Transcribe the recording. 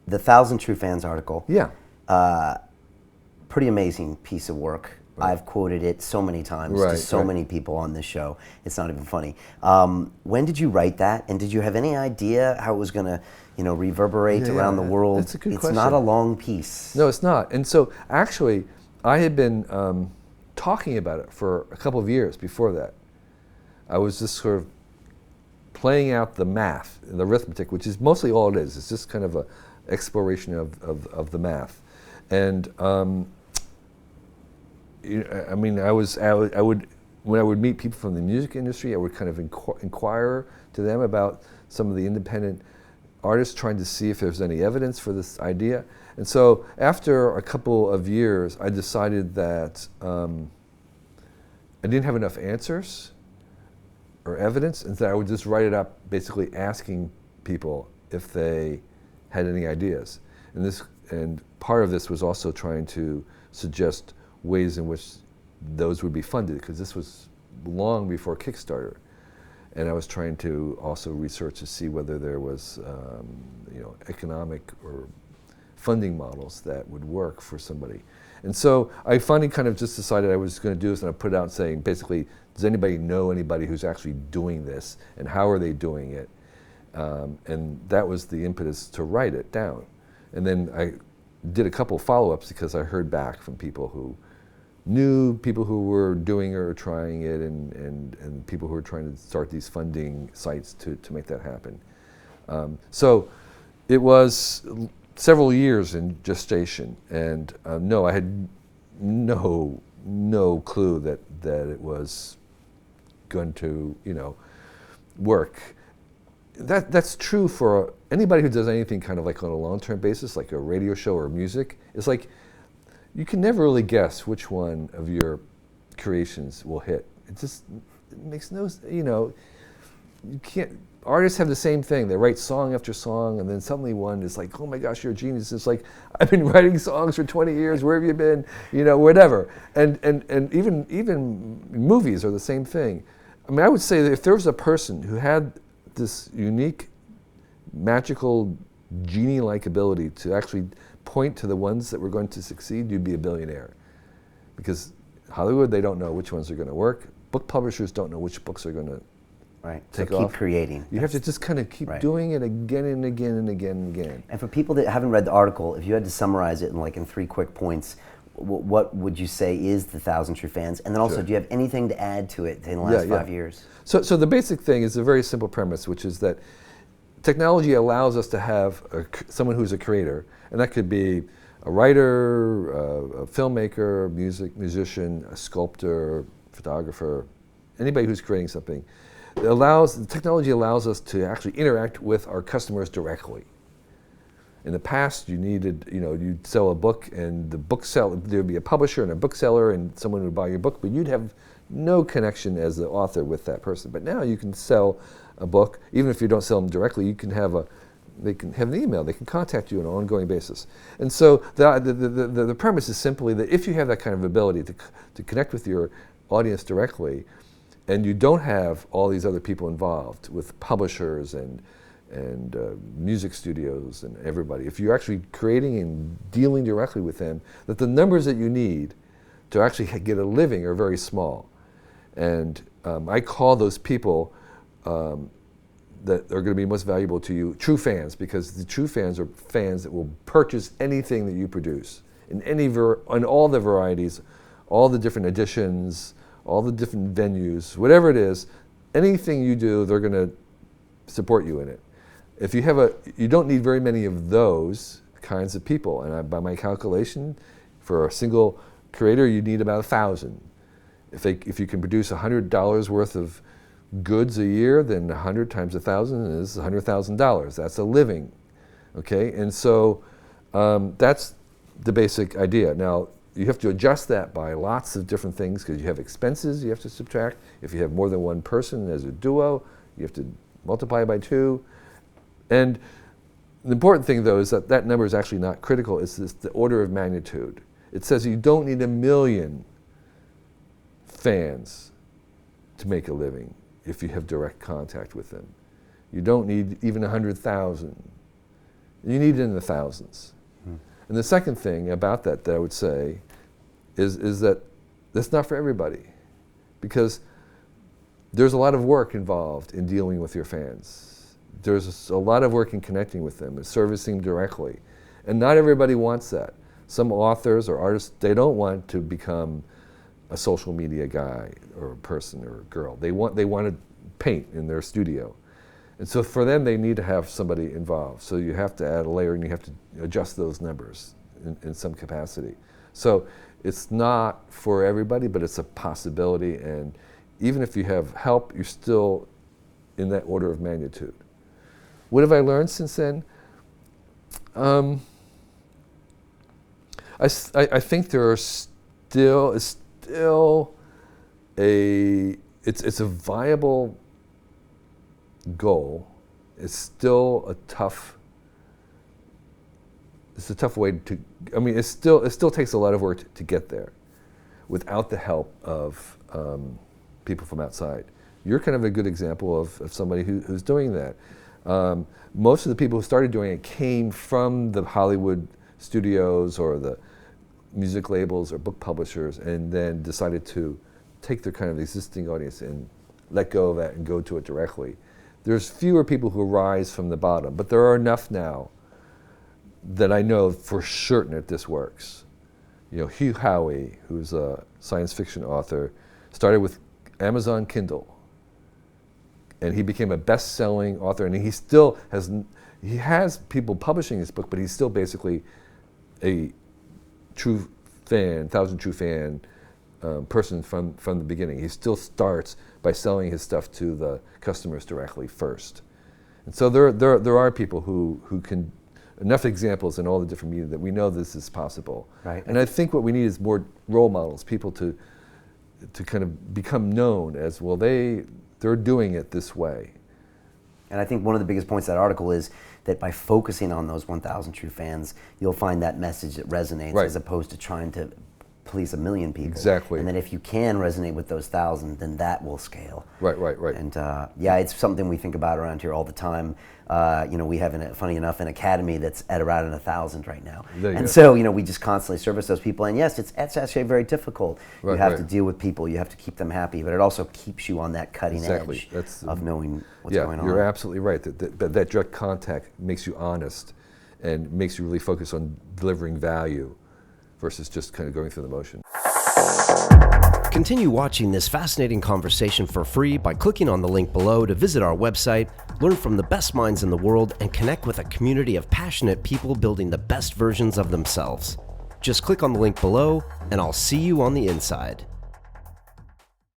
the Thousand True Fans article. Yeah. Pretty amazing piece of work. Right. I've quoted it so many times to so many people on this show. It's not even funny. When did you write that? And did you have any idea how it was going to, reverberate around the world? That's a good question. It's not a long piece. No, it's not. And so actually, I had been talking about it for a couple of years before that. I was just sort of playing out the math, the arithmetic, which is mostly all it is. It's just kind of an exploration of the math. And I mean, I would when I would meet people from the music industry, I would kind of inquire to them about some of the independent artists, trying to see if there's any evidence for this idea. And so after a couple of years, I decided that I didn't have enough answers or evidence, and that I would just write it up, basically asking people if they had any ideas. And part of this was also trying to suggest ways in which those would be funded, because this was long before Kickstarter. And I was trying to also research to see whether there was economic or funding models that would work for somebody. And so I finally kind of just decided I was going to do this, and I put it out saying, basically, does anybody know anybody who's actually doing this, and how are they doing it? And that was the impetus to write it down. And then I did a couple follow-ups because I heard back from people who knew people who were doing or trying it, and people who were trying to start these funding sites to make that happen. So it was several years in gestation, and no, I had no clue that it was going to work. That's true for anybody who does anything kind of like on a long-term basis, like a radio show or music. It's like you can never really guess which one of your creations will hit. It makes no, you can't. Artists have the same thing. They write song after song, and then suddenly one is like, oh my gosh, you're a genius. It's like, I've been writing songs for 20 years, where have you been? Whatever. And even movies are the same thing. I mean, I would say that if there was a person who had this unique, magical, genie-like ability to actually point to the ones that were going to succeed, you'd be a billionaire. Because Hollywood, they don't know which ones are going to work. Book publishers don't know which books are going to take off. Keep creating. You have to just kind of keep doing it again and again and again and again. And for people that haven't read the article, if you had to summarize it in 3 quick points, what would you say is the Thousand True Fans? And then also, do you have anything to add to it in the last 5 years? So the basic thing is a very simple premise, which is that technology allows us to have someone who's a creator, and that could be a writer, a filmmaker, musician, a sculptor, photographer, anybody who's creating something. The technology allows us to actually interact with our customers directly. In the past, you needed, you'd sell a book, and there'd be a publisher and a bookseller, and someone would buy your book, but you'd have no connection as the author with that person. But now you can sell a book, even if you don't sell them directly. You can they can have an email. They can contact you on an ongoing basis. And so the premise is simply that if you have that kind of ability to connect with your audience directly, and you don't have all these other people involved with publishers and music studios and everybody, if you're actually creating and dealing directly with them, that the numbers that you need to actually get a living are very small. And I call those people that are going to be most valuable to you true fans, because the true fans are fans that will purchase anything that you produce in all the varieties, all the different editions, all the different venues, whatever it is, anything you do, they're going to support you in it. If you you don't need very many of those kinds of people, and by my calculation, for a single creator, you need about 1,000. If you can produce $100 worth of goods a year, then 100 times 1,000 is $100,000. That's a living, okay? And so that's the basic idea. Now, you have to adjust that by lots of different things, because you have expenses you have to subtract. If you have more than one person as a duo, you have to multiply by 2. And the important thing, though, is that number is actually not critical. It's the order of magnitude. It says you don't need 1 million fans to make a living if you have direct contact with them. You don't need even 100,000. You need it in the thousands. And the second thing about that I would say is that that's not for everybody, because there's a lot of work involved in dealing with your fans. There's a lot of work in connecting with them and servicing directly. And not everybody wants that. Some authors or artists, they don't want to become a social media guy or a person or a girl. They want to paint in their studio. And so for them, they need to have somebody involved. So you have to add a layer and you have to adjust those numbers in some capacity. So it's not for everybody, but it's a possibility. And even if you have help, you're still in that order of magnitude. What have I learned since then? I think there are it's a viable goal. It's still a tough way to, I mean, it still takes a lot of work to get there without the help of people from outside. You're kind of a good example of somebody who's doing that. Most of the people who started doing it came from the Hollywood studios or the music labels or book publishers, and then decided to take their kind of existing audience and let go of that and go to it directly. There's fewer people who rise from the bottom, but there are enough now that I know for certain that this works. You know, Hugh Howey, who's a science fiction author, started with Amazon Kindle, and he became a best-selling author, and he still has people publishing his book, but he's still basically a true fan, thousand true fan person from the beginning. He still starts by selling his stuff to the customers directly first. And so there are people who can, enough examples in all the different media that we know this is possible. Right. And I think what we need is more role models, people to kind of become known as, well, they're doing it this way. And I think one of the biggest points of that article is that by focusing on those 1,000 true fans, you'll find that message that resonates, right, as opposed to trying to please a million people. Exactly. And then if you can resonate with those 1,000, then that will scale. Right. And yeah, it's something we think about around here all the time. You know, we have, funny enough, an academy that's at around 1,000 right now. And so, you know, we just constantly service those people. And yes, it's actually very difficult. Right, you have to deal with people. You have to keep them happy. But it also keeps you on that cutting edge of knowing what's going on. You're absolutely right. That direct contact makes you honest and makes you really focus on delivering value versus just kind of going through the motion. Continue watching this fascinating conversation for free by clicking on the link below to visit our website, learn from the best minds in the world, and connect with a community of passionate people building the best versions of themselves. Just click on the link below, and I'll see you on the inside.